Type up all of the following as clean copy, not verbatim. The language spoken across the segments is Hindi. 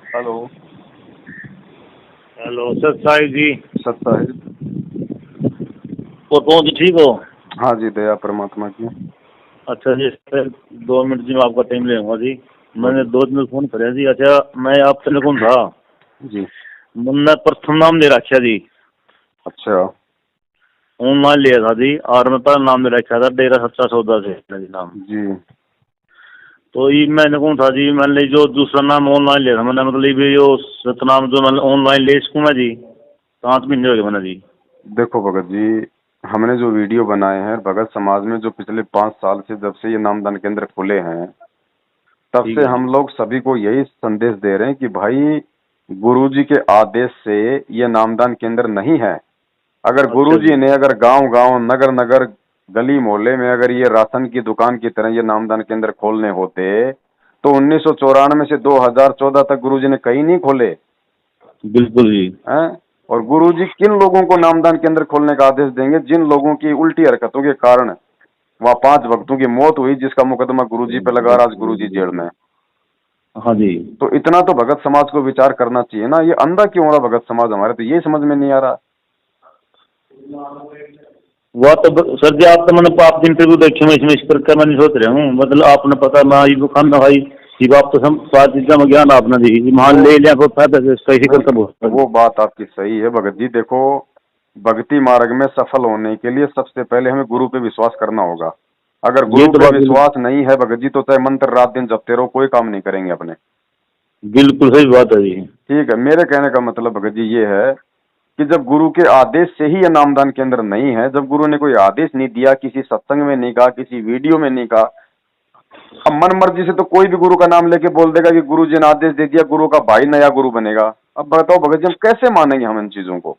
हेलो। हेलो सर साहिब जी। साहिब। और कौन जी ठीक हो? हाँ जी, दया परमात्मा की। अच्छा जी सर, 2 मिनट जी मैं आपका टाइम लेऊंगा जी। मैंने बोलिए। 2 दिन में फोन कराया जी। अच्छा मैं आपसे कौन था, जी। मैंने प्रथम नाम दे रखा जी, अच्छा। ऑनलाइन लिया था जी। और मैं पहला नाम दे रखा था डेरा सच्चा सौदा से जी नाम। जी। तो ये मैंने कौन था जी, मैंने जो दूसरा नाम ऑनलाइन लिया था मैंने, मतलब ये जो सतनाम जो मैंने ऑनलाइन ले सकूँ मैं जी, 5 महीने हो गए मैंने जी। देखो भगत जी, हमने जो वीडियो बनाए हैं भगत समाज में, जो पिछले 5 साल से जब से ये नामदान केंद्र खुले हैं, तब ठीक से है जी। हम लोग सभी को यही संदेश दे रहे हैं कि भाई, गुरुजी के आदेश से ये नामदान केंद्र नहीं है। अगर अच्छा गुरुजी जी। ने अगर गांव-गांव, नगर-नगर, गली मोहल्ले में अगर ये राशन की दुकान की तरह ये नामदान केंद्र खोलने होते, तो 1994 से 2014 तक गुरुजी ने कहीं नहीं खोले बिल्कुल जी। हैं। और गुरुजी किन लोगों को नामदान केंद्र खोलने का आदेश देंगे? जिन लोगों की उल्टी हरकतों के कारण वहाँ 5 भक्तों की मौत हुई, जिसका मुकदमा गुरुजी पे लगा, आज गुरुजी जेल में। हाँ जी। तो इतना तो भगत समाज को विचार करना चाहिए ना। ये अंधा क्यों हो रहा भगत समाज हमारे, तो ये समझ में नहीं आ रहा। वह तो सर जी, आप तो मैंने आप इंटरव्यू देखे मैं इसमें इस प्रकार मैं नहीं सोच रहा हूँ, मतलब आपने पता मैं ये दुकान में भाई ये बात तो सब सारी चीज़ों में ज्ञान आपने दी मान वो ले लिया कोई फायदा कैसे नहीं, करता बहुत। वो बात आपकी सही है भगत जी। देखो, भक्ति मार्ग में सफल होने के लिए सबसे पहले हमें गुरु पे विश्वास करना होगा। अगर ये गुरु तो पे बात विश्वास नहीं है भगत जी, तो चाहे मंत्र रात दिन जपते रहो, कोई काम नहीं करेंगे अपने। बिल्कुल सही बात है जी। ठीक है, मेरे कहने का मतलब भगत जी ये है कि जब गुरु के आदेश से ही ये नामदान केंद्र नहीं है, जब गुरु ने कोई आदेश नहीं दिया, किसी सत्संग में नहीं कहा, किसी वीडियो में नहीं कहा, अब मन मर्जी से तो कोई भी गुरु का नाम लेके बोल देगा कि गुरु जी ने आदेश दे दिया, गुरु का भाई नया गुरु बनेगा। अब बताओ भगत जी, हम कैसे मानेंगे हम इन चीजों को?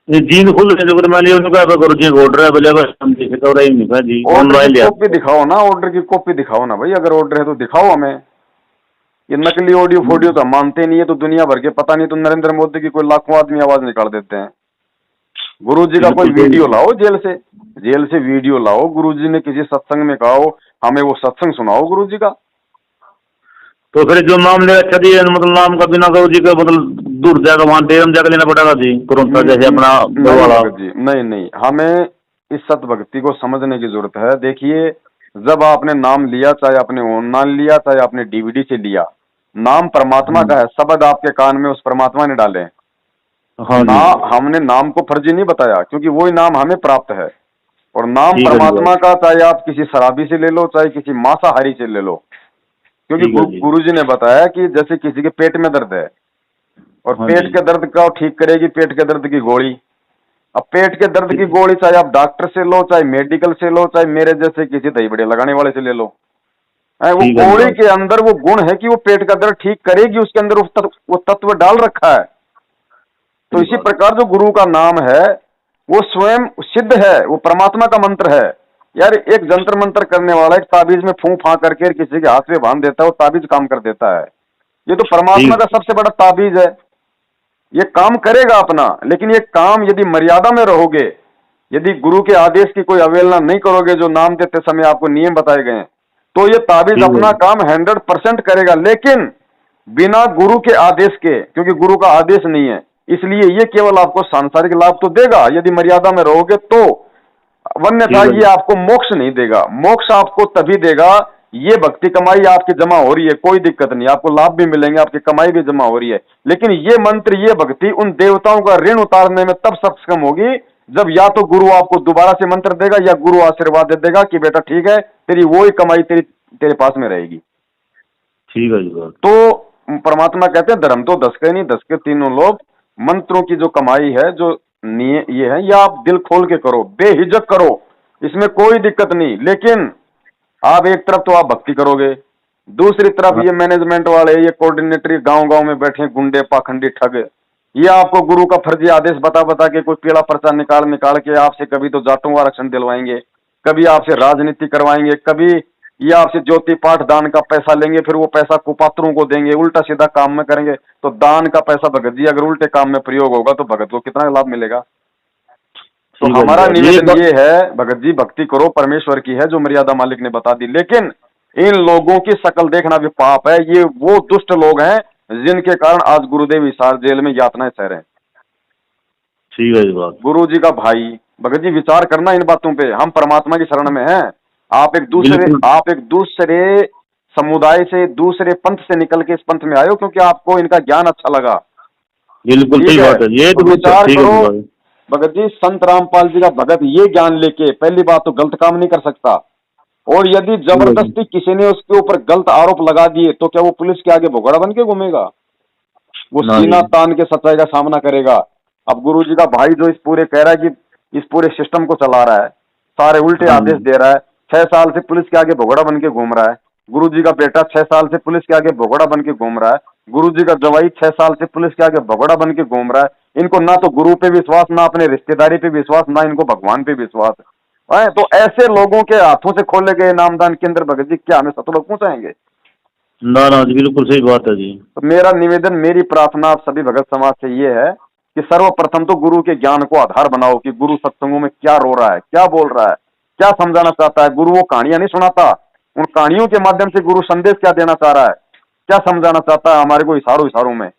ये जीन खुल रहे जो मैं लिया उनका करो जी ऑर्डर है बोले बस हम देखे तो रही नहीं जी ऑर्डर की ऑनलाइन लिया। कॉपी दिखाओ ना, ऑर्डर की कॉपी दिखाओ ना भाई। अगर ऑर्डर है तो दिखाओ हमें। ये नकली ऑडियो फोडियो तो हम मानते नहीं है, तो दुनिया भर के पता नहीं तो नरेंद्र मोदी की कोई लाखों आदमी आवाज निकाल देते हैं। गुरु जी का कोई बिल्कुल वीडियो सही। लाओ, जेल से वीडियो लाओ। गुरु जी ने किसी सत्संग में कहा हो, हमें वो सत्संग सुनाओ गुरु जी का। तो फिर जो नाम ले अच्छा जी, मतलब नाम का बिना गुरु जी का मतलब दूर जाकर वहाँ डेरम जाकर लेना पड़ेगा जी तुरंत, जैसे अपना घर नहीं वाला। भगत जी, नहीं नहीं, हमें इस सत भक्ति को समझने की जरूरत है। देखिए, जब आपने नाम लिया, चाहे आपने ऑनलाइन लिया, चाहे आपने डीवीडी से लिया, नाम परमात्मा का है। शब्द आपके कान में उस परमात्मा ने डाले हाँ ना। जी। हमने नाम को फर्जी नहीं बताया, क्योंकि वही नाम हमें प्राप्त है। और नाम ठीक है जी परमात्मा बात। का, चाहे आप किसी शराबी से ले लो, चाहे किसी मांसाहारी से ले लो। क्योंकि ठीक है जी। गुरु जी ने बताया कि जैसे किसी के पेट में दर्द है, और हाँ पेट जी। के दर्द का ठीक करेगी पेट के दर्द की गोली। अब पेट के दर्द की गोली चाहे आप डॉक्टर से लो, चाहे मेडिकल से लो, चाहे मेरे जैसे किसी दही बड़े लगाने वाले से ले लो, वो ठीक है जी गोली बात। के अंदर वो गुण है कि वो पेट का दर्द ठीक करेगी, उसके अंदर वो तत्व डाल रखा है। तो सही इसी बात। प्रकार जो गुरु का नाम है, वो स्वयं सिद्ध है, वो परमात्मा का मंत्र है। यार, एक जंतर मंत्र करने वाला एक ताबीज में फूं फां करके किसी के हाथ में बांध देता है, वो ताबीज काम कर देता है। ये तो परमात्मा ठीक। का सबसे बड़ा ताबीज है। ये काम करेगा अपना, लेकिन ये काम यदि मर्यादा में रहोगे, यदि गुरु के आदेश की कोई अवहेलना नहीं करोगे, जो नाम देते समय आपको नियम बताए गए हैं, तो ये ताबीज ठीक है अपना जी। काम 100% करेगा, लेकिन बिना गुरु के आदेश के, क्योंकि गुरु का आदेश नहीं है। इसलिए ये केवल आपको सांसारिक लाभ तो देगा यदि मर्यादा में रहोगे तो, वन्यथा ठीक है ये जी। आपको मोक्ष नहीं देगा। मोक्ष आपको तभी देगा, ये भक्ति कमाई आपकी जमा हो रही है, कोई दिक्कत नहीं, आपको लाभ भी मिलेंगे, आपकी कमाई भी जमा हो रही है। लेकिन ये मंत्र, ये भक्ति उन देवताओं का ऋण उतारने में तब सक्षम होगी, जब या तो गुरु आपको दोबारा से मंत्र देगा, या गुरु आशीर्वाद दे देगा कि बेटा ठीक है, तेरी वो ही कमाई तेरे पास में रहेगी। ठीक है जी बात। तो परमात्मा कहते हैं, धर्म तो 10 के नहीं, 10 के तीनों लोग। मंत्रों की जो कमाई है, जो ये है, ये आप दिल खोल के करो, बेहिजक करो, इसमें कोई दिक्कत नहीं। लेकिन आप एक तरफ तो आप भक्ति करोगे, दूसरी तरफ हाँ। ये मैनेजमेंट वाले, ये कोऑर्डिनेटर गांव गांव में बैठे गुंडे पाखंडी ठग, ये आपको गुरु का फर्जी आदेश बता बता के कोई पीला पर्चा निकाल निकाल के आपसे कभी तो जाटों का आरक्षण दिलवाएंगे, कभी आपसे राजनीति करवाएंगे, कभी ये आपसे ज्योति पाठ दान का पैसा लेंगे, फिर वो पैसा कुपात्रों को देंगे, उल्टा सीधा काम में करेंगे। तो दान का पैसा भगत जी अगर उल्टे काम में प्रयोग होगा तो भगत को कितना लाभ मिलेगा? तो ठीक है जी हमारा बात। निवेदन ये है भगत जी, भक्ति करो, परमेश्वर की है जो मर्यादा मालिक ने बता दी, लेकिन इन लोगों की शकल देखना भी पाप है। ये वो दुष्ट लोग हैं जिनके कारण आज गुरुदेव हिसार जेल में यातनाएं सह रहे हैं। ठीक है जी बात। गुरु जी का भाई, भगत जी विचार करना इन बातों पे। हम परमात्मा की शरण में हैं। आप एक बिल्कुल दूसरे समुदाय से, दूसरे पंथ से निकल के इस पंथ में आए हो क्योंकि आपको इनका ज्ञान अच्छा लगा। बिल्कुल ठीक सही है, बात है, ये तो तो विचार ठीक है करो जी बात। भगत जी, संत रामपाल जी का भगत ये ज्ञान लेके पहली बात तो गलत काम नहीं कर सकता, और यदि ठीक है जी। जबरदस्ती किसी ने उसके ऊपर गलत आरोप लगा दिए तो क्या वो पुलिस के आगे भगोड़ा बन के घूमेगा? वो ना सीना जी। तान के सच्चाई का सामना करेगा। अब गुरु जी का भाई जो इस पूरे कह रहा है कि इस पूरे सिस्टम को चला रहा है, सारे उल्टे हाँ आदेश जी। दे रहा है, 6 साल से पुलिस के आगे भगोड़ा बन के घूम रहा है। गुरु जी का बेटा 6 साल से पुलिस के आगे भगोड़ा बन के घूम रहा है। गुरु जी का जवाई 6 साल से पुलिस के आगे भगोड़ा बन के घूम रहा है। इनको ना तो गुरु पे विश्वास, ना अपने रिश्तेदारी पे विश्वास, ना इनको भगवान पे विश्वास है। तो ऐसे लोगों के हाथों से खोले गए नामदान केंद्र भगत जी क्या हमें सतलोक पहुंचाएंगे? ना ना जी, बिल्कुल सही बात है जी। तो मेरा निवेदन, मेरी प्रार्थना आप सभी भगत समाज से ये है कि सर्वप्रथम तो गुरु के ज्ञान को आधार बनाओ कि गुरु सत्संगों में क्या रो रहा है, क्या बोल रहा है, क्या समझाना चाहता है। गुरु वो कहानियां नहीं सुनाता, उन कहानियों के माध्यम से गुरु संदेश क्या देना चाह रहा है, क्या समझाना चाहता है हमारे को इशारों इशारों में।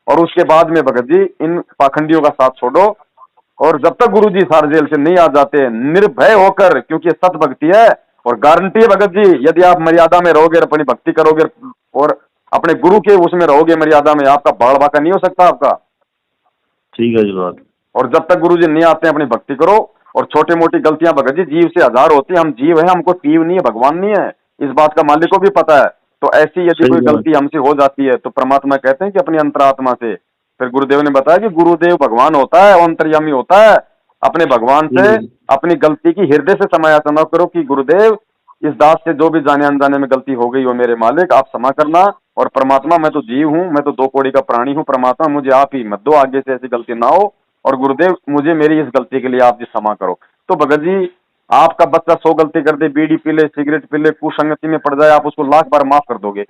और उसके बाद में भगत जी इन पाखंडियों का साथ छोड़ो, और जब तक गुरु जी सार जेल से नहीं आ जाते, निर्भय होकर, क्योंकि ये सत भक्ति है और गारंटी है भगत जी, यदि आप मर्यादा में रहोगे, अपनी भक्ति करोगे और अपने गुरु के उसमें रहोगे मर्यादा में, आपका बाल बाका नहीं हो सकता आपका। ठीक है जी बात। और जब तक गुरु जी नहीं आते हैं अपनी भक्ति करो। और छोटी मोटी गलतियां भगत जी जीव से हजार होती है, हम जीव हैं, हमको जीव नहीं है, भगवान नहीं है, इस बात का मालिक को भी पता है। तो ऐसी यदि सही कोई बात। गलती हमसे हो जाती है तो परमात्मा कहते हैं कि अपनी अंतरात्मा से, फिर गुरुदेव ने बताया कि गुरुदेव भगवान होता है, अंतर्यामी होता है, अपने भगवान से अपनी गलती की हृदय से समायाचना करो कि गुरुदेव इस दास से जो भी जाने अनजाने में गलती हो गई हो मेरे मालिक आप क्षमा करना। और परमात्मा मैं तो जीव हूँ, मैं तो 2 कौड़ी का प्राणी हूँ, परमात्मा मुझे आप ही मत दो, आगे से ऐसी गलती ना हो, और गुरुदेव मुझे मेरी इस गलती के लिए आप जी क्षमा करो। तो भगत जी आपका बच्चा 100 गलती कर दे, बीड़ी पी ले, सिगरेट पी ले, कुसंगति में पड़ जाए, आप उसको लाख बार माफ कर दोगे?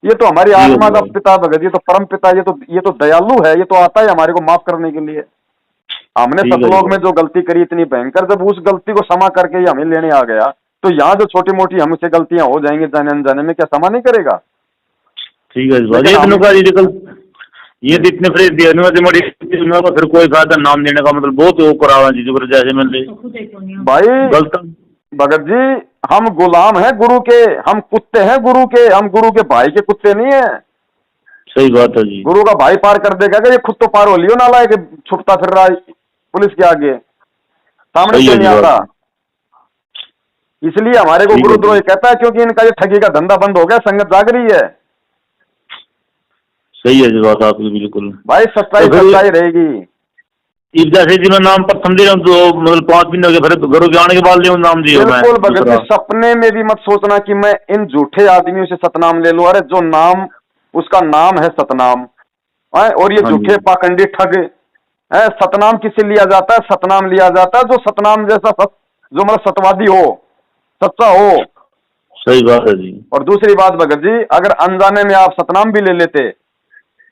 ये तो हमारी ठीक है आत्मा जी का बात। पिता भगत जी, तो परम पिता, ये तो दयालु है, ये तो आता है हमारे को माफ करने के लिए। हमने ठीक है जी सतलोक में बात। जो गलती करी इतनी भयंकर, जब उस गलती को क्षमा करके ही हमें लेने आ गया, तो यहाँ जो छोटी मोटी हमसे गलतियां हो जाएंगी जाने अनजाने में, क्या क्षमा नहीं करेगा? ठीक है जी बात। लेकिन ये हम तो का ये तो इतने फ्रेश दिया नहीं मड़ी को फिर कोई फायदा नाम देने का मतलब बहुत वो करावा जी जो जैसे मैंने भाई गलत। भगत जी हम गुलाम हैं गुरु के, हम कुत्ते हैं गुरु के, हम गुरु के भाई के कुत्ते नहीं है। सही बात है जी। गुरु का भाई पार कर देगा क्या? ये खुद तो पार हो लियो ना, लाए छुपता फिर रहा है पुलिस के आगे, सामने सही क्यों है नहीं जी आता? बात। इसलिए हमारे को ठीक है गुरुद्रोही जी। कहता है, क्योंकि इनका ये ठगी का धंधा बंद हो गया, संगत जाग रही है। सही है जी बात आपकी बिल्कुल। भाई सच्चाई तो फिर सच्चाई रहेगी। इस जैसे जी मैं नाम पर समझ रहा हूँ तो मतलब 5 महीने हो गए, फिर घरों के आने के बाद लियो नाम दियो मैं बिल्कुल भगत जी, दूसरा। सपने में भी मत सोचना कि मैं इन झूठे आदमियों से सतनाम ले लूं। अरे जो नाम, उसका नाम है सतनाम है, और ये हाँ जी। झूठे पाखंडी ठग है। सतनाम किसे लिया जाता है? सतनाम लिया जाता है जो सतनाम जैसा जो मतलब सतवादी हो, सच्चा हो। सही बात है जी। और दूसरी बात भगत जी, अगर अनजाने में आप सतनाम भी ले लेते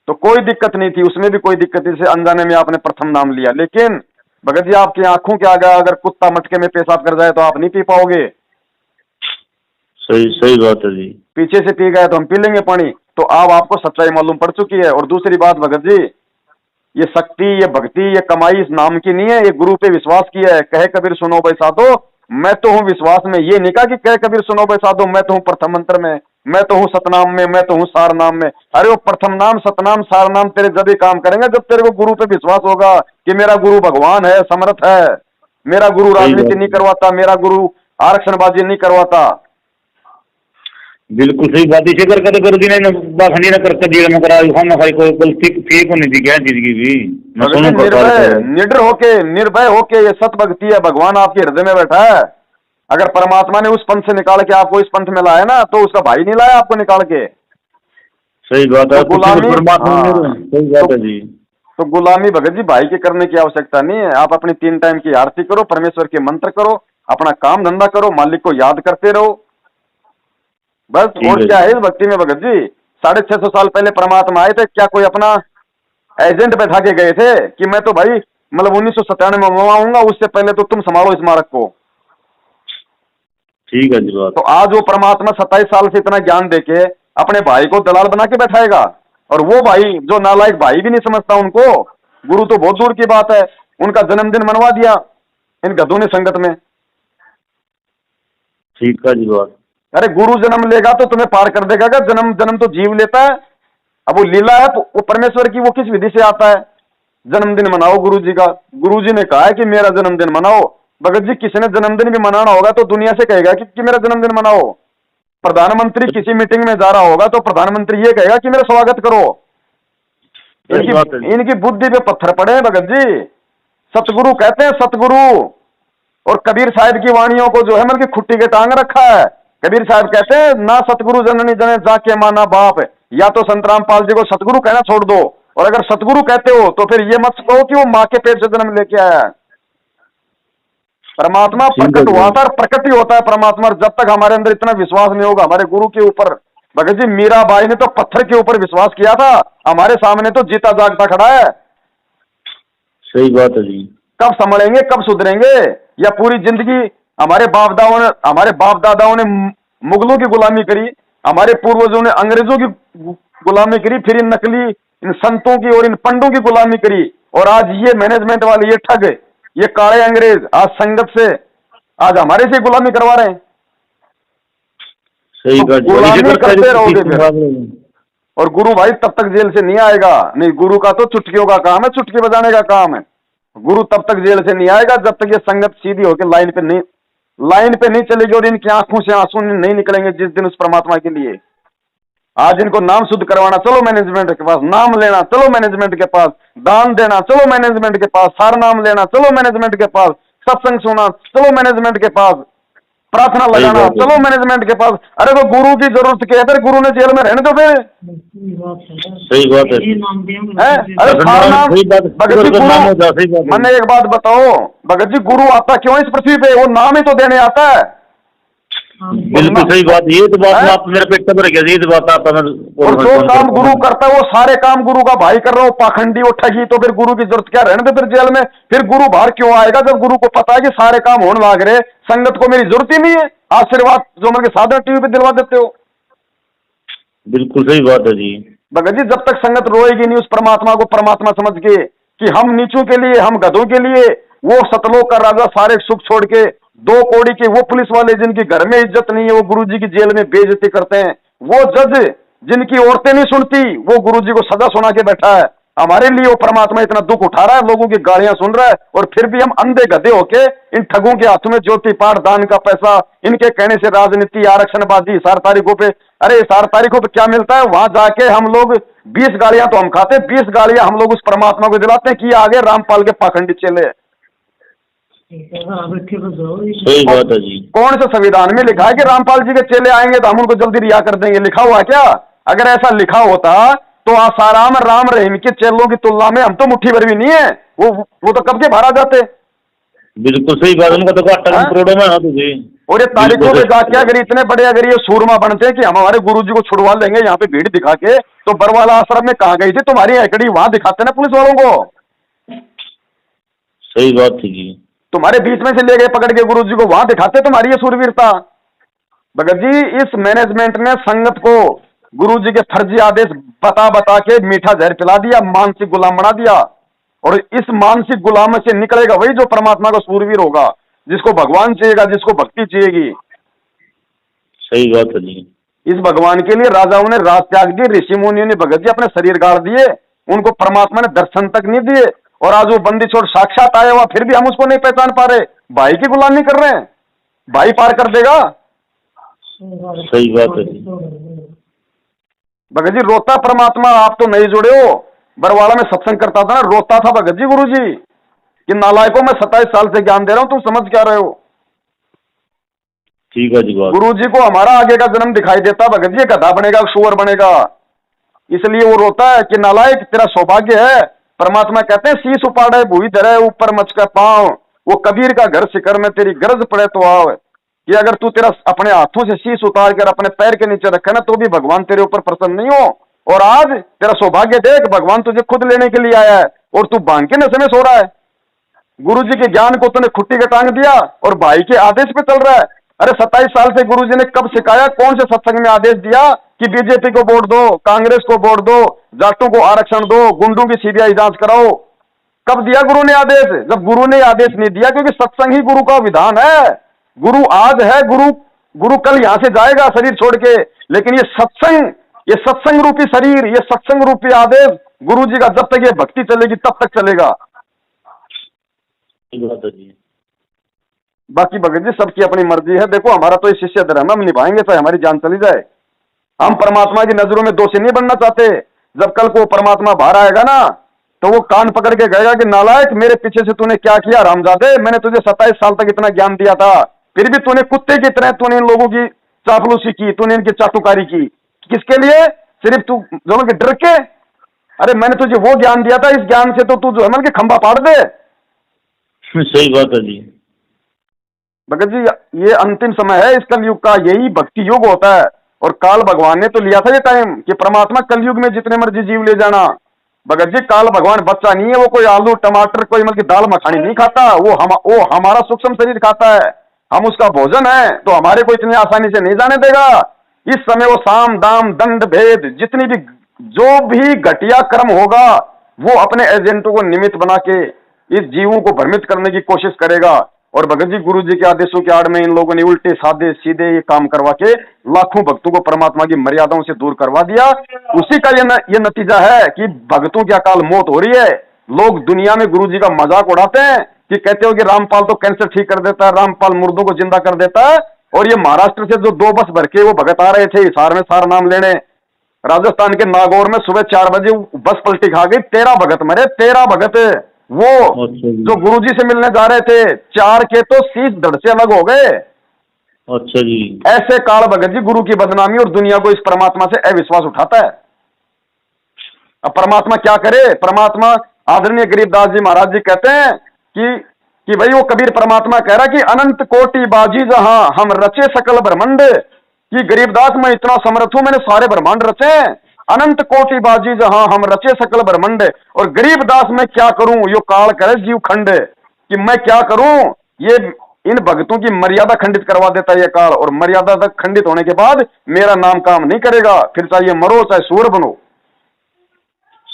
तो कोई दिक्कत नहीं थी, उसमें भी कोई दिक्कत नहीं, से अनजाने में आपने प्रथम नाम लिया। लेकिन भगत जी आपकी आंखों के आगे अगर कुत्ता मटके में पेशाब कर जाए तो आप नहीं पी पाओगे। सही सही बात है जी। पीछे से पी गए तो हम पी लेंगे पानी। तो अब आपको सच्चाई मालूम पड़ चुकी है। और दूसरी बात भगत जी, ये शक्ति, ये भक्ति, ये कमाई इस नाम की नहीं है, ये गुरु पे विश्वास की है। कहे कबीर सुनो भाई साधो, मैं तो हूं विश्वास में। ये नहीं कहा कि कहे कबीर सुनो भाई साधो मैं तो हूं प्रथम मंत्र में, मैं तो हूं सतनाम में, मैं तो हूं सार नाम में। अरे वो प्रथम नाम, सतनाम, सार नाम तेरे जब ही काम करेंगे जब तेरे को गुरु पे विश्वास होगा कि मेरा गुरु भगवान है, समर्थ है, मेरा गुरु सही राजनीति बात नहीं है। करवाता, मेरा गुरु आरक्षणबाजी नहीं करवाता। बिल्कुल सही बात। इसे कर कद कर दी ने बाखंडी न करके दिया मैं करा हम ना भाई कोई गलती ठीक नहीं थी क्या चीज की भी मैं सुनूं प्रकार निर्भय, से। निडर होके, निर्भय होके, ये सत भक्ति है, भगवान आपके हृदय में बैठा है। अगर परमात्मा ने उस पंथ से निकाल के आपको इस पंथ में लाया ना, तो उसका भाई नहीं लाया आपको निकाल के। सही बात है। तो कुछ गुलामी, परमात्मा हाँ, में सही बात है जी। तो गुलामी भगत जी भाई के करने की आवश्यकता नहीं है। आप अपनी 3 टाइम की आरती करो, परमेश्वर के मंत्र करो, अपना काम धंधा करो, मालिक को याद करते रहो, बस। ठीक और है क्या है जी। इस भक्ति में भगत जी? 650 साल पहले परमात्मा आए थे, क्या कोई अपना एजेंट बैठा के गए थे कि मैं तो भाई मतलब 1997 में आऊंगा, उससे पहले तो तुम संभालो स्मारक को? ठीक है जी बात। तो आज वो परमात्मा 27 साल से इतना ज्ञान देके अपने भाई को दलाल बना के बैठाएगा? और वो भाई जो नालायक भाई भी नहीं समझता उनको, गुरु तो बहुत दूर की बात है, उनका जन्मदिन मनवा दिया इन गधों ने संगत में। ठीक है जी बात। अरे गुरु जन्म लेगा तो तुम्हें पार कर देगा क्या? जन्म जन्म तो जीव लेता है। अब वो लीला है तो वो परमेश्वर की, वो किस विधि से आता है? जन्मदिन मनाओ गुरु जी का। गुरु जी ने कहा है कि मेरा जन्मदिन मनाओ। भगत जी किसी ने जन्मदिन भी मनाना होगा तो दुनिया से कहेगा कि मेरा जन्मदिन मनाओ। प्रधानमंत्री किसी मीटिंग में जा रहा होगा तो प्रधानमंत्री ये कहेगा कि मेरा स्वागत करो। इनकी बुद्धि पे पत्थर पड़े हैं भगत जी। सतगुरु कहते हैं सतगुरु। और कबीर साहब की वाणियों को जो है मतलब खुट्टी के टांग रखा है। कबीर साहब कहते हैं ना सतगुरु जननी जने जाके माना बाप। या तो संत रामपाल जी को सतगुरु कहना छोड़ दो, और अगर सतगुरु कहते हो तो फिर ये मत कहो कि वो माँ के पेट से जन्म लेके आया है। परमात्मा प्रकट हुआ था और प्रकट ही होता है परमात्मा। जब तक हमारे अंदर इतना विश्वास नहीं होगा हमारे गुरु के ऊपर। भगत जी मीराबाई ने तो पत्थर के ऊपर विश्वास किया था, हमारे सामने तो जीता जागता खड़ा है। सही बात है जी। कब संभलेंगे, कब सुधरेंगे? या पूरी जिंदगी हमारे बाप दादाओं ने मुगलों की गुलामी करी, हमारे पूर्वजों ने अंग्रेजों की गुलामी करी, फिर इन नकली इन संतों की और इन पंडों की गुलामी करी, और आज ये मैनेजमेंट वाले, ये ठग, ये काले अंग्रेज आज संगत से आज हमारे से गुलामी करवा रहे हैं। सही तो गुलामी करते रहोगे फिर। और गुरु भाई तब तक जेल से नहीं आएगा। नहीं, गुरु का तो चुटकियों का काम है, चुटकी बजाने का काम है। गुरु तब तक जेल से नहीं आएगा जब तक ये संगत सीधी होकर लाइन पे नहीं चलेगी और इनकी आंखों से आंसू नहीं निकलेंगे जिस दिन उस परमात्मा के लिए। आज इनको नाम शुद्ध करवाना, चलो मैनेजमेंट के पास। नाम लेना, चलो मैनेजमेंट के पास। दान देना, चलो मैनेजमेंट के पास। सार नाम लेना, चलो मैनेजमेंट के पास। सत्संग सुना, चलो मैनेजमेंट के पास। प्रार्थना लगाना, चलो मैनेजमेंट के पास। अरे तो गुरु की जरूरत क्या है? फिर गुरु ने जेल में रहने दो फिर। सही बात है। अरे सारा नाम भगत जी गुरु, मैंने एक बात बताओ भगत जी, गुरु आता क्यों इस पृथ्वी पे? वो नाम ही तो देने आता है। बिल्कुल सही बात। ये तो बात आप मेरे पेट पर गया, ये तो बात आप। और जो काम गुरु करता है वो सारे काम गुरु का भाई कर रहा हो, पाखंडी वो ठगी, तो फिर गुरु की जरूरत क्या? रहने दे फिर जेल में। फिर गुरु बाहर क्यों आएगा जब गुरु को पता है कि सारे काम होने लाग रहे, संगत को मेरी जरूरत ही नहीं है। आशीर्वाद जो मेरे साधन टीवी पे दिलवा देते हो। बिल्कुल सही बात है जी। भगत जी जब तक संगत रोएगी नहीं उस परमात्मा को परमात्मा समझ के कि हम नीचों के लिए, हम गधों के लिए, वो सतलोक का राजा सारे सुख छोड़ के 2 कौड़ी के वो पुलिस वाले जिनकी घर में इज्जत नहीं है वो गुरुजी की जेल में बेइज्जती करते हैं, वो जज जिनकी औरतें नहीं सुनती वो गुरुजी को सजा सुना के बैठा है। हमारे लिए वो परमात्मा इतना दुख उठा रहा है, लोगों की गालियां सुन रहा है, और फिर भी हम अंधे गधे होके इन ठगों के हाथों में ज्योति पाठ दान का पैसा, इनके कहने से राजनीति, आरक्षणबाजी, 4 तारीखों पे। अरे 4 तारीखों पे क्या मिलता है? वहां जाके हम लोग 20 गालियां तो हम खाते, 20 गालियां हम लोग उस परमात्मा को दिलाते हैं कि आगे रामपाल के पाखंडी चेले। सही बात है जी। कौन से संविधान में लिखा है कि रामपाल जी के चेले आएंगे तो हम उनको जल्दी रिहा कर देंगे? लिखा हुआ क्या? अगर ऐसा लिखा होता तो आसाराम राम रहीम के चेलों की तुलना में हम तो मुट्ठी भर भी नहीं है। वो तो कब के बाहर आ जाते। बिल्कुल सही बात। उनका तो करोड़ों में हाथ जी। और ये तारीखों पे जाके अगर इतने बड़े अगर ये सूरमा बनते हैं कि हम हमारे गुरुजी को छुड़वा लेंगे यहाँ पे भीड़ दिखा के, तो बरवाला आश्रम में कहाँ गई थी तुम्हारी हैकड़ी? वहां दिखाते ना पुलिस वालों को। सही बात थी जी। तुम्हारे बीच में से ले गए पकड़ के गुरुजी को, वहां दिखाते तुम्हारी ये सूरवीरता। भगत जी इस मैनेजमेंट ने संगत को गुरुजी के फर्जी आदेश बता बता के मीठा जहर पिला दिया, मानसिक गुलाम बना दिया। और इस मानसिक गुलाम से निकलेगा वही जो परमात्मा का सूरवीर होगा, जिसको भगवान चाहिएगा, जिसको भक्ति चाहिएगी। सही बात है जी। इस भगवान के लिए राजाओं ने राज त्याग दी, ऋषि मुनियों ने भगत जी अपने शरीर गाड़ दिए, उनको परमात्मा ने दर्शन तक नहीं दिए। और आज वो बंदी छोड़ साक्षात आया हुआ फिर भी हम उसको नहीं पहचान पा रहे। भाई की गुलामी कर रहे हैं। भाई पार कर देगा। सही बात है जी। भगत जी रोता परमात्मा, आप तो नहीं जुड़े हो। बरवाड़ा में सत्संग करता था ना, रोता था भगत जी गुरु जी कि नालायकों में 27 साल से ज्ञान दे रहा हूं, तुम समझ क्या रहे हो। ठीक है जी। गुरु जी को हमारा आगे का जन्म दिखाई देता भगत जी, गधा बनेगा, सुअर बनेगा, इसलिए वो रोता है कि नालायक तेरा सौभाग्य है। परमात्मा कहते हैं शीश उपाड़े भूई धरे ऊपर मच का पांव, वो कबीर का घर शिखर में तेरी गरज पड़े तो आओ। कि अगर तू तेरा अपने हाथों से शीश उतार कर अपने पैर के नीचे रखे ना तो भी भगवान तेरे ऊपर प्रसन्न नहीं हो। और आज तेरा सौभाग्य देख, भगवान तुझे खुद लेने के लिए आया है और तू भांग के नशे में सो रहा है। गुरु जी के ज्ञान को तूने खुट्टी के टांग दिया और भाई के आदेश पे चल रहा है। अरे 27 साल से गुरु जी ने कब सिखाया? कौन से सत्संग में आदेश दिया कि बीजेपी को वोट दो, कांग्रेस को वोट दो, जाटों को आरक्षण दो, गुंडों की सीबीआई जांच कराओ। कब दिया गुरु ने आदेश? जब गुरु ने आदेश नहीं दिया, क्योंकि सत्संग ही गुरु का विधान है। गुरु आज है, गुरु कल यहां से जाएगा शरीर छोड़ के, लेकिन ये सत्संग रूपी शरीर, ये सत्संग रूपी आदेश गुरु जी का जब तक ये भक्ति चलेगी तब तक चलेगा। बाकी भगत जी सबकी अपनी मर्जी है। देखो हमारा तो ये शिष्य धर्म, हम निभाएंगे चाहे हमारी जान चली जाए। हम परमात्मा की नजरों में दोषी नहीं बनना चाहते। जब कल को परमात्मा बाहर आएगा ना, तो वो कान पकड़ के कहेगा कि नालायक, मेरे पीछे से तूने क्या किया रामजादे? मैंने तुझे 27 साल तक इतना ज्ञान दिया था, फिर भी तूने कुत्ते की तरह तूने इन लोगों की चापलूसी की, तूने इनकी चाटुकारी की। किसके लिए? सिर्फ तू दोनों के डर के। अरे मैंने तुझे वो ज्ञान दिया था, इस ज्ञान से तो तू जो है के खंभा पाड़ दे। सही बात है जी। भगत जी ये अंतिम समय है इस कलयुग का, यही भक्ति युग होता है। और काल भगवान ने तो लिया था ये टाइम कि परमात्मा कलयुग में जितने मर्जी जीव ले जाना। भगत जी काल भगवान बच्चा नहीं है, वो कोई आलू टमाटर कोई मतलब दाल मखानी नहीं खाता, वो हमारा सूक्ष्म शरीर खाता है, हम उसका भोजन है, तो हमारे को इतनी आसानी से नहीं जाने देगा। इस समय वो साम दाम दंड भेद जितनी भी जो भी घटिया कर्म होगा, वो अपने एजेंटों को निमित्त बना के इस जीवों को भ्रमित करने की कोशिश करेगा। और भगत जी गुरु जी के आदेशों की आड़ में इन लोगों ने उल्टे साधे सीधे ये काम करवा के लाखों भक्तों को परमात्मा की मर्यादाओं से दूर करवा दिया। उसी का ये नतीजा है कि भक्तों की अकाल मौत हो रही है। लोग दुनिया में गुरु जी का मजाक उड़ाते हैं कि कहते हो कि रामपाल तो कैंसर ठीक कर देता है, रामपाल मुर्दों को जिंदा कर देता है। और ये महाराष्ट्र से जो 2 बस भर के वो भगत आ रहे थे हिसार में सार नाम लेने, राजस्थान के नागौर में सुबह 4 बजे बस पलटी खा गई, 13 भगत मरे, 13 भगत। वो जो गुरुजी से मिलने जा रहे थे 4 के तो शीश धड़ से अलग हो गए। अच्छा जी। ऐसे काल भगत जी गुरु की बदनामी और दुनिया को इस परमात्मा से अविश्वास उठाता है। अब परमात्मा क्या करे? परमात्मा आदरणीय गरीबदास जी महाराज जी कहते हैं कि भाई वो कबीर परमात्मा कह रहा कि अनंत कोटि बाजी जहां हम रचे सकल ब्रह्मांड, कि गरीबदास मैं इतना समर्थ हूं, मैंने सारे ब्रह्मांड रचे हैं। अनंत कोटि बाजी जहां हम रचे सकल ब्रह्मांड, और गरीबदास मैं क्या करूं यो काल करे जीव खंड, कि मैं क्या करूं? ये इन भक्तों की मर्यादा खंडित करवा देता है ये काल, और मर्यादा तक खंडित होने के बाद मेरा नाम काम नहीं करेगा, फिर चाहे मरो चाहे सूर बनो।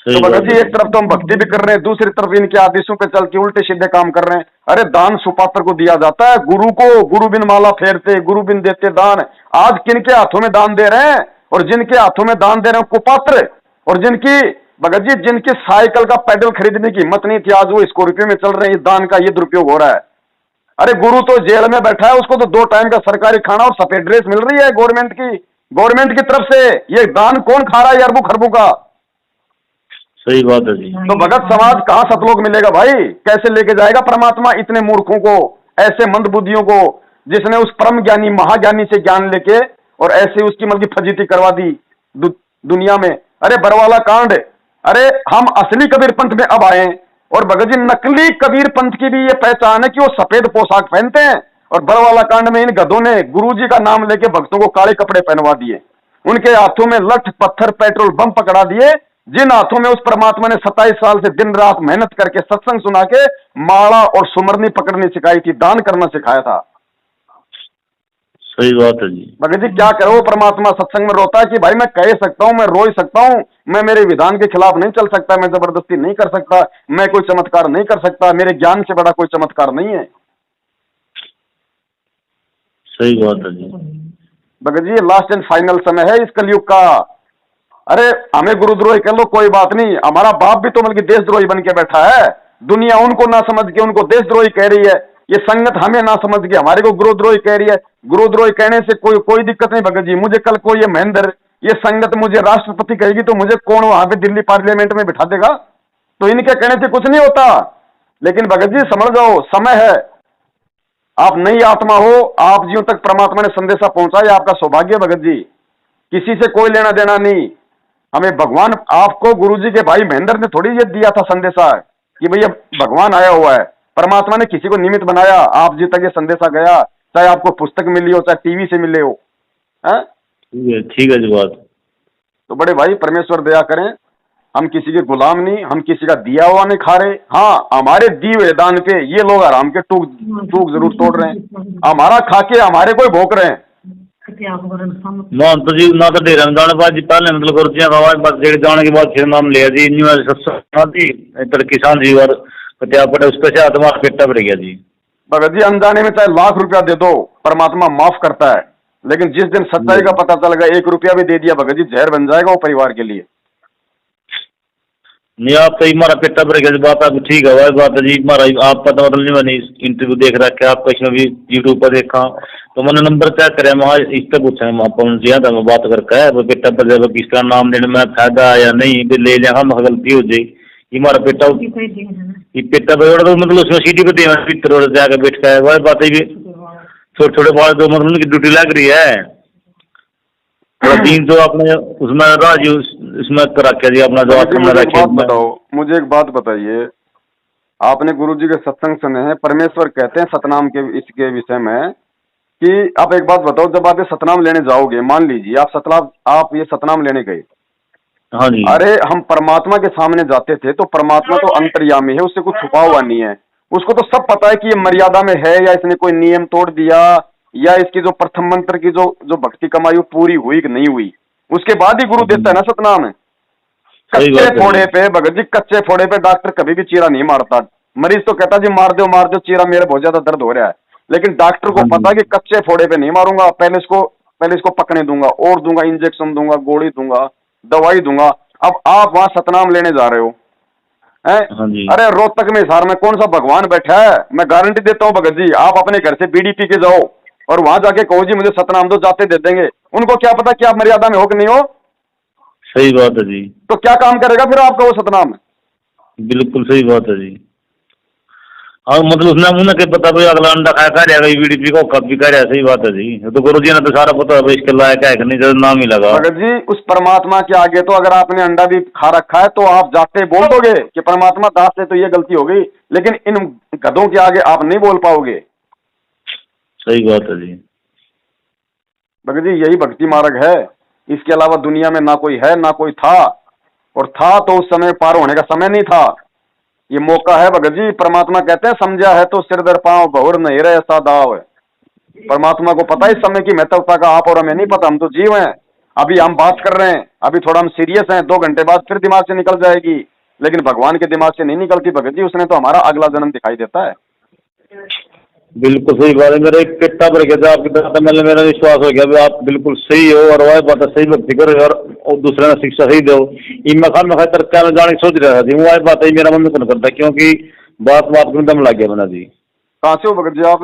तो भगत जी एक तरफ तो हम भक्ति भी कर रहे हैं, दूसरी तरफ इनके आदेशों पे चल के उल्टे सीधे काम कर रहे हैं। अरे दान सुपात्र को दिया जाता है, गुरु को, गुरु बिन माला फेरते, गुरु बिन देते दान। आज किनके हाथों में दान दे रहे हैं? और जिनके हाथों में दान दे रहे हैं कुपात्र, और जिनकी भगत जी जिनकी साइकिल का पैडल खरीदने की हिम्मत नहीं थी, आज वो स्कॉर्पियो में चल रहे हैं। इस दान का ये दुरुपयोग हो रहा है। अरे गुरु तो जेल में बैठा है, उसको तो 2 टाइम का सरकारी खाना और सफेद ड्रेस मिल रही है गवर्नमेंट की तरफ से। ये दान कौन खा रहा है अरबों खरबों का? सही बात है जी। तो भगत समाज कहां सतलोक मिलेगा भाई? कैसे लेके जाएगा परमात्मा इतने मूर्खों को, ऐसे मंदबुद्धियों को, जिसने उस परम ज्ञानी महाज्ञानी से ज्ञान लेके और ऐसे उसकी मतलब फजीती करवा दी दुनिया में। अरे बरवाला कांड, अरे हम असली कबीर पंथ में अब आए, और भगत जी नकली कबीर पंथ की भी ये पहचान है कि वो सफेद पोशाक पहनते हैं। और बरवाला कांड में इन गधों ने गुरुजी का नाम लेके भक्तों को काले कपड़े पहनवा दिए, उनके हाथों में लठ पत्थर पेट्रोल बम पकड़ा दिए, जिन हाथों में उस परमात्मा ने 27 साल से दिन रात मेहनत करके सत्संग सुना के माला और सुमरनी पकड़नी सिखाई थी, दान करना सिखाया था। सही बात है जी। भगत जी क्या करो, परमात्मा सत्संग में रोता है कि भाई मैं कह सकता हूं, मैं रो सकता हूं, मैं मेरे विधान के खिलाफ नहीं चल सकता, मैं जबरदस्ती नहीं कर सकता, मैं कोई चमत्कार नहीं कर सकता, मेरे ज्ञान से बड़ा कोई चमत्कार नहीं है। सही बात है जी। Bhagat ji last and final समय है इस कलयुग का। अरे हमें गुरुद्रोही कह लो कोई बात नहीं, हमारा बाप भी तो बल्कि देशद्रोही बन के बैठा है। दुनिया उनको ना समझ के उनको देशद्रोही कह रही है, ये संगत हमें ना समझ के हमारे को गुरुद्रोही कह रही है। गुरुद्रोही कहने से कोई दिक्कत नहीं भगत जी। मुझे कल को ये महेंद्र, ये संगत मुझे राष्ट्रपति कहेगी तो मुझे कौन वहां पे दिल्ली पार्लियामेंट में बिठा देगा? तो इनके कहने से कुछ नहीं होता। लेकिन भगत जी समझ जाओ, समय है, आप नई आत्मा हो, आप जियों तक परमात्मा ने संदेशा पहुंचाया, आपका सौभाग्य भगत जी। किसी से कोई लेना देना नहीं, हमें भगवान, आपको गुरुजी के भाई महेंद्र ने थोड़ी ये दिया था संदेशा कि भैया भगवान आया हुआ है। परमात्मा ने किसी को निमित्त बनाया, आप जी तक ये संदेशा गया, चाहे आपको पुस्तक मिली हो चाहे टीवी से मिले हो। ठीक है जी बात। तो बड़े भाई परमेश्वर दया करें, हम किसी के गुलाम नहीं, हम किसी का दिया हुआ नहीं खा रहे। हाँ हमारे दिए हुए दान पे ये लोग आराम के टूक जरूर तोड़ रहे हैं, हमारा खा के हमारे को भोंक रहे हैं। मोहन तो जी ना तो डेरा में जाने बाद जी पहले मतलब गुरुजियां का बस डेढ़ जाने के बाद फिर नाम लिया जी न्यू सत्संग जी इधर किसान जी और पटियापट उस पे से आत्मा पेटा भर गया जी। भगत जी अनजाने में चाहे लाख रुपया दे दो, परमात्मा माफ करता है, लेकिन जिस दिन सच्चाई का पता चल गया, 1 रुपया भी दे दिया भगत जी, जहर बन जाएगा वो परिवार के लिए। नहीं आप तो हमारा पेटा भर गया बात आप ठीक है वही बात है जी हमारा आप पता मतलब नहीं मैंने इंटरव्यू देख रखा है आपका इसमें भी यूट्यूब पर देखा तो मैंने नंबर चेक करे वहाँ इस पर पूछा अपन जी था मैं बात करके है वो पेटा पर जब किस तरह नाम लेने में फायदा या नहीं भी ले लिया हम गलती हो जाए ये हमारा पेटा ये पेटा पर तो मतलब उसमें सीटी पे भीतर जाकर बैठ का है वही बात है छोटे छोटे बाल तो मतलब उनकी ड्यूटी लग रही है थोड़ा दिन तो आपने उसमें राजी उसमें रखा जी अपना जो आपने रखे बताओ मुझे एक बात बताइए, आपने गुरुजी के सत्संग सुने हैं, परमेश्वर कहते हैं सतनाम के इसके विषय में कि आप एक बात बताओ, जब आप ये सतनाम लेने जाओगे, मान लीजिए आप ये सतनाम लेने गए, हाँ जी, अरे हम परमात्मा के सामने जाते थे तो परमात्मा तो अंतर्यामी है, उससे कुछ छुपा हुआ नहीं है, उसको तो सब पता है कि ये मर्यादा में है या इसने कोई नियम तोड़ दिया या इसकी जो प्रथम मंत्र की जो भक्ति कमाई वो पूरी हुई कि नहीं हुई, उसके बाद ही गुरु देता है ना सतनाम। कच्चे फोड़े पे भगत जी, कच्चे फोड़े पे डॉक्टर कभी भी चीरा नहीं मारता, मरीज तो कहता जी मार दो चीरा, मेरे बहुत ज्यादा दर्द हो रहा है, लेकिन डॉक्टर को पता कि कच्चे फोड़े पे नहीं मारूंगा, पहले इसको पकने दूंगा और दूंगा, इंजेक्शन दूंगा, गोली दूंगा, दवाई दूंगा। अब आप वहां सतनाम लेने जा रहे हो हैं? अरे रोहतक में हिसार में कौन सा भगवान बैठा है? मैं गारंटी देता हूँ भगत जी, आप अपने घर से बीड़ी पी के जाओ और वहां जाके कहो जी मुझे सतनाम दो, जाते दे देंगे। उनको क्या पता कि आप मर्यादा में हो कि नहीं हो। सही बात है जी। तो क्या काम करेगा फिर आपका वो सतनाम? बिल्कुल सही बात है जी। और मतलब उसने मुझे क्या पता भाई अगला अंडा खाया खा जाएगा बीडीपी को कब भी कह रहा, सही बात है जी। तो गुरु जी ने तो सारा पता है इसके लायक है कि नहीं, जब नाम ही लगा। भगत जी उस परमात्मा के आगे तो अगर आपने अंडा भी खा रखा है तो आप जाते बोल दोगे कि परमात्मा दास से तो ये गलती हो गई, लेकिन इन गधों के आगे आप नहीं बोल पाओगे। सही बात है जी। भगत जी यही भक्ति मार्ग है, इसके अलावा दुनिया में ना कोई है ना कोई था, और था तो उस समय पार होने का समय नहीं था, ये मौका है भगत जी। परमात्मा कहते हैं समझा है तो सिर दर पांव बहुर नहीं रहे ऐसा दाव है। परमात्मा को पता है इस समय की महत्वता का, आप और हमें नहीं पता, हम तो जीव हैं। अभी हम बात कर रहे हैं, अभी थोड़ा हम सीरियस हैं, 2 घंटे बाद फिर दिमाग से निकल जाएगी, लेकिन भगवान के दिमाग से नहीं निकलती भगत जी, उसने तो हमारा अगला जन्म दिखाई देता है। बिल्कुल सही बात है। मेरा एक पेटा भर गया था आपकी तरह, मतलब मेरा विश्वास हो गया भी आप बिल्कुल सही हो और वह बात सही भक्ति करो और दूसरे ने शिक्षा सही दो। इनमें तरक्या में जाने की सोच रहा था वह बात है, मेरा मन नहीं करता क्योंकि बात में दम लग गया बना जी। कहाँ से हो भगत जी आप?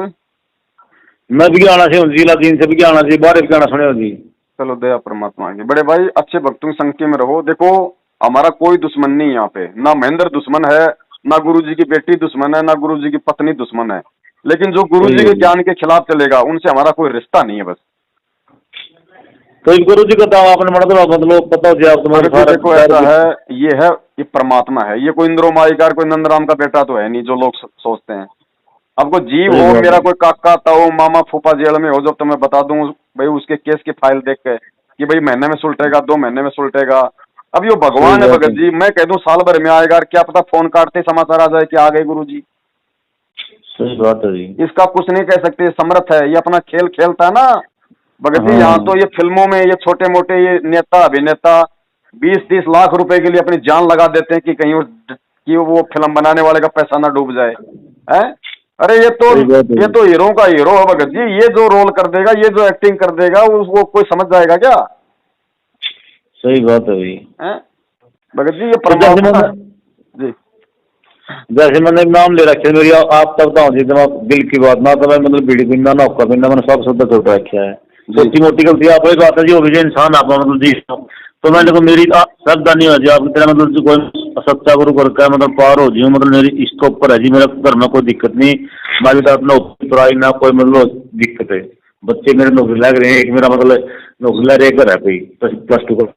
मैं विज्ञाना से हूँ, जिला दिन से विज्ञाना से, बाहर विज्ञाना सुने हो जी। चलो दया परमात्मा की। बड़े भाई अच्छे भक्तों की संख्या में रहो। देखो हमारा कोई दुश्मन नहीं यहाँ पे, ना महेंद्र दुश्मन है, ना गुरु जी की बेटी दुश्मन है, ना गुरु जी की पत्नी दुश्मन है, लेकिन जो गुरु जी के ज्ञान के खिलाफ चलेगा उनसे हमारा कोई रिश्ता नहीं है बस। तो गुरु जी का दावा आपने मतलब पता हो आप तुम्हारे देखो ऐसा है, ये परमात्मा है, ये कोई इंद्रो माईकार कोई नंदराम का बेटा तो है नहीं जो लोग सोचते हैं। अब कोई जीव हो, मेरा कोई काका ताऊ मामा फूफा जेल में हो, जब तो मैं बता दूं भाई उसके केस की फाइल देख के कि भाई महीने में सुलटेगा, 2 महीने में सुलटेगा। अब ये भगवान है भगत जी, मैं कह दूं साल भर में आएगा, क्या पता फोन काटते समाचार आ जाए कि आ गए गुरु जी। सही बात है जी। इसका कुछ नहीं कह सकते, समर्थ है, ये अपना खेल खेलता है ना भगत जी। यहाँ तो ये फिल्मों में ये छोटे मोटे ये नेता अभिनेता 20-30 लाख रुपए के लिए अपनी जान लगा देते हैं कि कहीं कि वो फिल्म बनाने वाले का पैसा ना डूब जाए हैं। अरे ये तो हीरो का हीरो है भगत जी, ये जो रोल कर देगा, ये जो एक्टिंग कर देगा वो कोई समझ जाएगा क्या? सही बात है भाई भगत जी ये परमात्मा जी। जैसे मैंने नाम ले रखे मेरी, आप तब बताओ जी दिल की बात ना, तो मैं मतलब बीड़ी पीना ना होगा पीना, मैंने सब शब्द छोड़ रखा है। छोटी मोटी गलती आप वही बात है जी, वो विजय इंसान आप मतलब जी। तो मैं देखो मेरी श्रद्धा नहीं हो जी आप तेरा मतलब कोई सच्चा गुरु करके मतलब पार हो जी, मतलब मेरी इसके ऊपर है जी, मेरे घर में कोई दिक्कत नहीं, मेरी तरफ नौकरी पढ़ाई ना कोई मतलब दिक्कत है, बच्चे मेरे नौकरी लग रहे हैं, एक मेरा मतलब नौकरी लग रहा है कोई +2 का,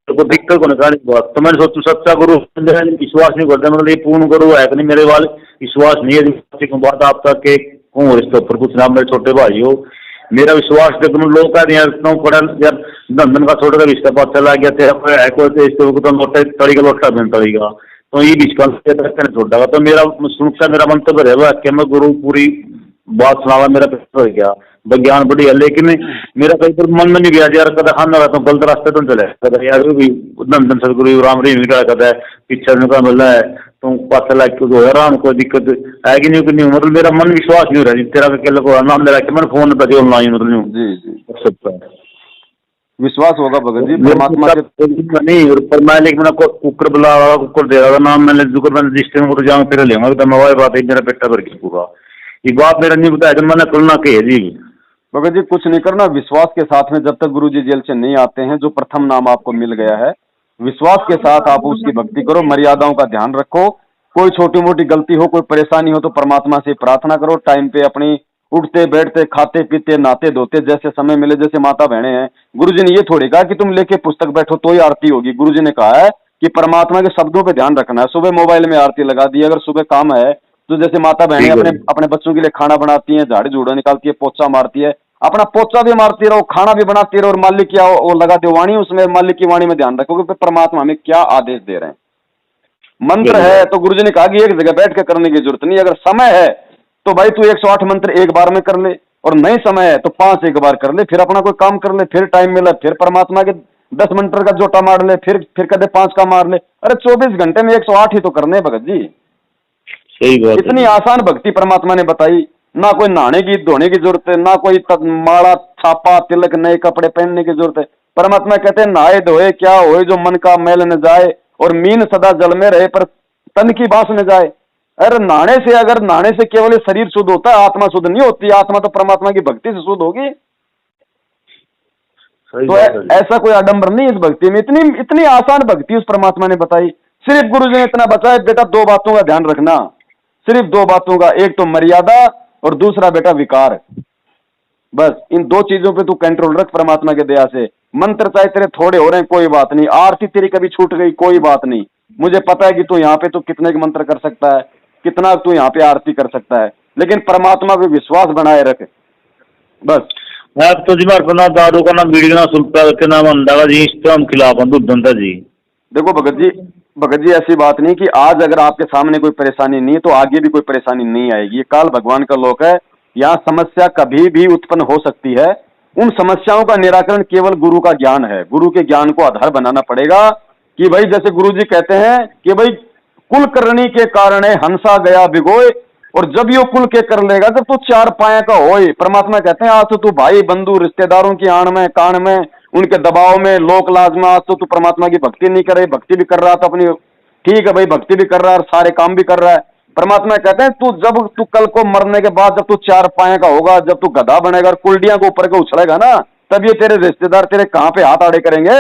तो दिक्कत होने का बात। तो मैंने सोचू सच्चा गुरु विश्वास नहीं करता, मतलब ये पूर्ण गुरु है कि नहीं, मेरे वाले विश्वास नहीं है। बात आप तक के कौन इसके ऊपर कुछ ना, मेरे छोटे भाई हो, मेरा विश्वास देखो लोग कहते हैं इतना पड़ा यार धन का छोटे का रिश्ता पता चला गया तेरा तो लोटा तड़ी का लोटा बन तड़ेगा, तो ये विश्वास छोटा। तो मेरा सुनता मेरा मंतव्य है कि मैं गुरु पूरी बात सुनावा, मेरा पेपर हो गया, विज्ञान बढ़िया, लेकिन मेरा कहीं पर मन में नहीं गया यार, कदा खाना रहता हूँ गलत रास्ते तो चले, कदा यार भी धन सदगुरु राम रहीम का कदा पीछे का मिला है, तुम पास लाइक को हो यार, कोई दिक्कत है कि नहीं, मतलब मेरा मन विश्वास नहीं हो रहा जी, तेरा अकेले को नाम ले रखा, मैंने फोन पर ऑनलाइन मतलब जी जी सकता है विश्वास होगा भगत जी परमात्मा के। नहीं, और पर मैं लेकिन आपको कुकर बुला रहा, कुकर दे रहा था नाम, मैंने जुकर मैंने रजिस्टर में जाऊँ फिर लेंगे, तो मैं वही बात है, मेरा पेटा भर के पूरा ये बात मेरा नहीं बताया, मैंने खुलना कहे जी। भगत जी कुछ नहीं करना, विश्वास के साथ में, जब तक गुरु जी जेल से नहीं आते हैं, जो प्रथम नाम आपको मिल गया है, विश्वास के साथ आप उसकी भक्ति करो, मर्यादाओं का ध्यान रखो, कोई छोटी मोटी गलती हो, कोई परेशानी हो तो परमात्मा से प्रार्थना करो, टाइम पे अपनी उठते बैठते खाते पीते नहाते धोते जैसे समय मिले, जैसे माता बहने हैं, गुरु जी ने ये थोड़ी कहा कि तुम लेके पुस्तक बैठो तो ही आरती होगी, गुरु जी ने कहा है कि परमात्मा के शब्दों पे ध्यान रखना है, सुबह मोबाइल में आरती लगा दी, अगर सुबह काम है तो जैसे माता बहने अपने अपने बच्चों के लिए खाना बनाती हैं, झाड़ू झूड़ा निकालती है, पोछा मारती है, अपना पोछा भी मारती रहो, खाना भी बनाती रहो, और मालिक की वो लगा दो वाणी, उसमें मालिक की वाणी में ध्यान रखो कि परमात्मा हमें क्या आदेश दे रहे हैं। मंत्र है तो गुरुजी ने कहा कि एक जगह बैठ के करने की जरूरत नहीं, अगर समय है तो भाई तू 108 मंत्र एक बार में कर ले, और नहीं समय है तो 5 एक बार कर ले, फिर अपना कोई काम कर ले, फिर टाइम मिला फिर परमात्मा के 10 मंत्र का जोटा मार ले, फिर कदे 5 का मार ले, अरे 24 घंटे में 108 ही तो करने भगत जी। सही बात, इतनी आसान भक्ति परमात्मा ने बताई, ना कोई नहाने की धोने की जरूरत है, ना कोई माला छापा तिलक नए कपड़े पहनने की जरूरत है। परमात्मा कहते हैं नहाए धोए क्या होए जो मन का मैल न जाए, और मीन सदा जल में रहे पर तन की बास न जाए। अरे नहाने से, अगर नहाने से केवल शरीर शुद्ध होता है, आत्मा शुद्ध नहीं होती, आत्मा तो परमात्मा की भक्ति से शुद्ध होगी। तो ऐसा कोई आडंबर नहीं इस भक्ति में, इतनी इतनी आसान भक्ति उस परमात्मा ने बताई। सिर्फ गुरु जी ने इतना बताया, बेटा 2 बातों का ध्यान रखना, सिर्फ 2 बातों का, एक तो मर्यादा और दूसरा बेटा विकार, बस इन 2 चीजों पे तू कंट्रोल रख परमात्मा के दया से। मंत्र चाहे तेरे थोड़े हो रहे हैं कोई बात नहीं, आरती तेरी कभी छूट गई कोई बात नहीं, मुझे पता है कि तू यहाँ पे तू कितने के मंत्र कर सकता है, कितना तू यहाँ पे आरती कर सकता है, लेकिन परमात्मा पे विश्वास बनाए रख बस। आप तो जी मार ना दारू का ना बीड़ी का ना सुल्ता के नाम अंडा जी, इस तो हम खिलाफ दूध धंधा जी। देखो भगत जी ऐसी बात नहीं कि आज अगर आपके सामने कोई परेशानी नहीं है तो आगे भी कोई परेशानी नहीं आएगी, ये काल भगवान का लोक है, यहाँ समस्या कभी भी उत्पन्न हो सकती है। उन समस्याओं का निराकरण केवल गुरु का ज्ञान है, गुरु के ज्ञान को आधार बनाना पड़ेगा कि भाई जैसे गुरु जी कहते हैं कि भाई कुल करनी के कारण हंसा गया भिगोए, और जब यो कुल के कर लेगा जब तू 4 पाया का होए। परमात्मा कहते हैं आज तो तू भाई बंधु रिश्तेदारों की आड़ में कान में उनके दबाव में लोक लाज में आज तो तू परमात्मा की भक्ति नहीं करे, भक्ति भी कर रहा था अपनी, ठीक है भाई भक्ति भी कर रहा है और सारे काम भी कर रहा है। परमात्मा कहते हैं तू कल को मरने के बाद जब तू 4 पाए का होगा, जब तू गधा बनेगा और कुल्डियां को ऊपर के उछलेगा ना, तब ये तेरे रिश्तेदार तेरे कहां पे हाथ आड़े करेंगे।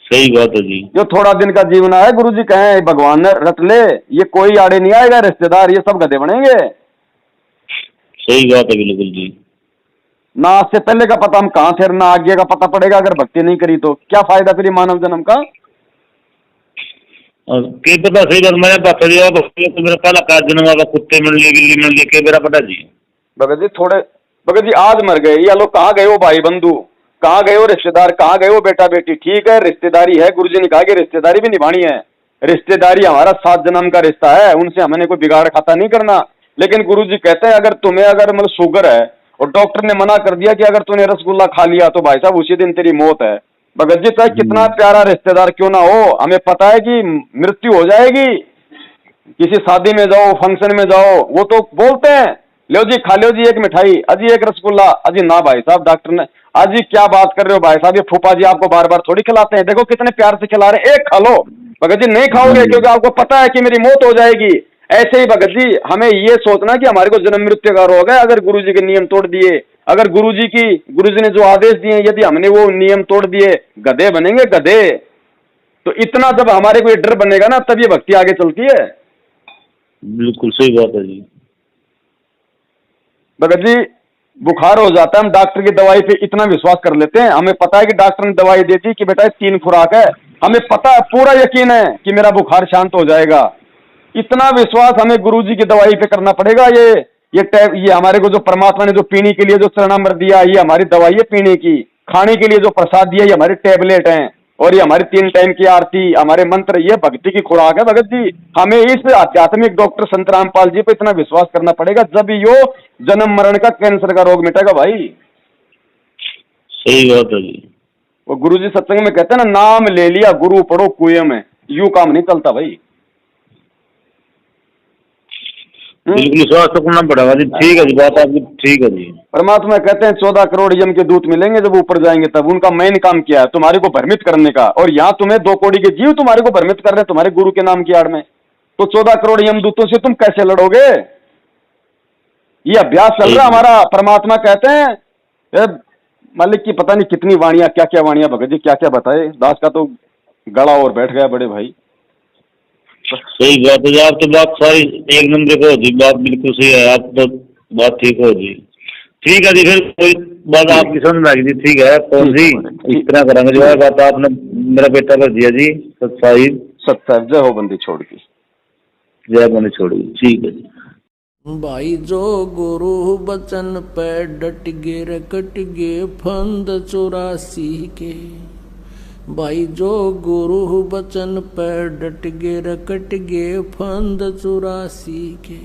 सही बात है जी, जो थोड़ा दिन का जीवन है गुरु जी कहें भगवान ने रट ले, ये कोई आड़े नहीं आएगा, रिश्तेदार ये सब गधे बनेंगे। सही बात है बिल्कुल जी। ना आज से पहले का पता हम कहां थे, ना आगे का पता पड़ेगा, अगर भक्ति नहीं करी तो क्या फायदा फिर मानव जन्म का। के पता सही बात, मैंने पता दिया तो मेरा पहला का जन्म आगा कुत्ते मिल लिए बिल्ली मिल लिए के मेरा पता जी। भगत जी आज मर गए या लोग कहाँ गए हो भाई बंधु, कहाँ गए हो रिश्तेदार, कहाँ गए हो बेटा बेटी, ठीक है रिश्तेदारी है, गुरुजी ने कहा कि रिश्तेदारी भी निभानी है, रिश्तेदारी हमारा 7 जन्म का रिश्ता है, उनसे हमने कोई बिगाड़ खाता नहीं करना। लेकिन गुरुजी कहते हैं अगर तुम्हें अगर मतलब शुगर है और डॉक्टर ने मना कर दिया कि अगर तूने रसगुल्ला खा लिया तो भाई साहब उसी दिन तेरी मौत है। भगत जी चाहे कितना प्यारा रिश्तेदार क्यों ना हो, हमें पता है कि मृत्यु हो जाएगी, किसी शादी में जाओ फंक्शन में जाओ वो तो बोलते हैं लो जी खा लो जी एक मिठाई, अजी एक रसगुल्ला, अजी ना भाई साहब डॉक्टर ने, अजी क्या बात कर रहे हो भाई साहब, ये फूफा जी आपको बार बार थोड़ी खिलाते हैं, देखो कितने प्यार से खिला रहे हैं, एक खा लो। भगत जी नहीं खाओगे क्योंकि आपको पता है कि मेरी मौत हो जाएगी। ऐसे ही भगत जी हमें ये सोचना कि हमारे को जन्म मृत्यु का रोग है, अगर गुरुजी के नियम तोड़ दिए, अगर गुरुजी ने जो आदेश दिए यदि हमने वो नियम तोड़ दिए, गधे बनेंगे गधे। तो इतना जब हमारे को ये डर बनेगा ना तब ये भक्ति आगे चलती है। बिल्कुल सही बात है जी। भगत जी बुखार हो जाता है, हम डॉक्टर की दवाई पे इतना विश्वास कर लेते हैं, हमें पता है कि डॉक्टर ने दवाई दे दी कि बेटा 3 खुराक है, हमें पता है पूरा यकीन है कि मेरा बुखार शांत हो जाएगा। इतना विश्वास हमें गुरुजी की दवाई पे करना पड़ेगा। ये हमारे को जो परमात्मा ने जो पीने के लिए जो चरणामृत दिया, ये हमारी दवाई है पीने की, खाने के लिए जो प्रसाद दिया ये हमारी टेबलेट हैं, और ये हमारी 3 टाइम की आरती, हमारे मंत्र, ये भक्ति की खुराक है भगत जी। हमें इस आध्यात्मिक डॉक्टर संत रामपाल जी पे इतना विश्वास करना पड़ेगा, जब यो जन्म मरण का कैंसर का रोग मिटेगा भाई। सही बात है जी। वो गुरु जी सत्संग में कहते हैं ना, नाम ले लिया गुरु पढ़ो कुएं में, यूं काम नहीं चलता भाई। बिल्कुल विश्वास तो करना पड़ेगा जी। ठीक है जी, बात आपकी ठीक है जी। परमात्मा कहते हैं 14 करोड़ यम के दूत मिलेंगे जब ऊपर जाएंगे, तब उनका मेन काम क्या है, तुम्हारे को भ्रमित करने का। और यहाँ तुम्हें 2 करोड़ के जीव तुम्हारे को भ्रमित कर रहे हैं तुम्हारे गुरु के नाम की आड़ में, तो 14 करोड़ यम दूतों से तुम कैसे लड़ोगे? ये अभ्यास चल रहा हमारा। परमात्मा कहते हैं मालिक की पता नहीं कितनी वाणियां, क्या क्या वाणियां भगत जी, क्या क्या बताए। दास का तो गला और बैठ गया बड़े भाई। सही बात है जी, आप तो बात सारी एक नंबर को जी, बात बिल्कुल सही है, आप तो बात ठीक हो जी। ठीक है जी, फिर कोई बात आपकी समझ में आ गई जी। ठीक है कौन जी, इस तरह करेंगे जो है बात आपने मेरा बेटा कर दिया जी। सत्साहिब सत्साहिब जय हो बंदी छोड़ की, जय बने छोड़ी। ठीक है जी। भाई जो गुरु बचन पे डट गे रे कट गे फंद 84 के। भाई जो गुरु बचन पे डट गे रे कट गे फंद 84 के।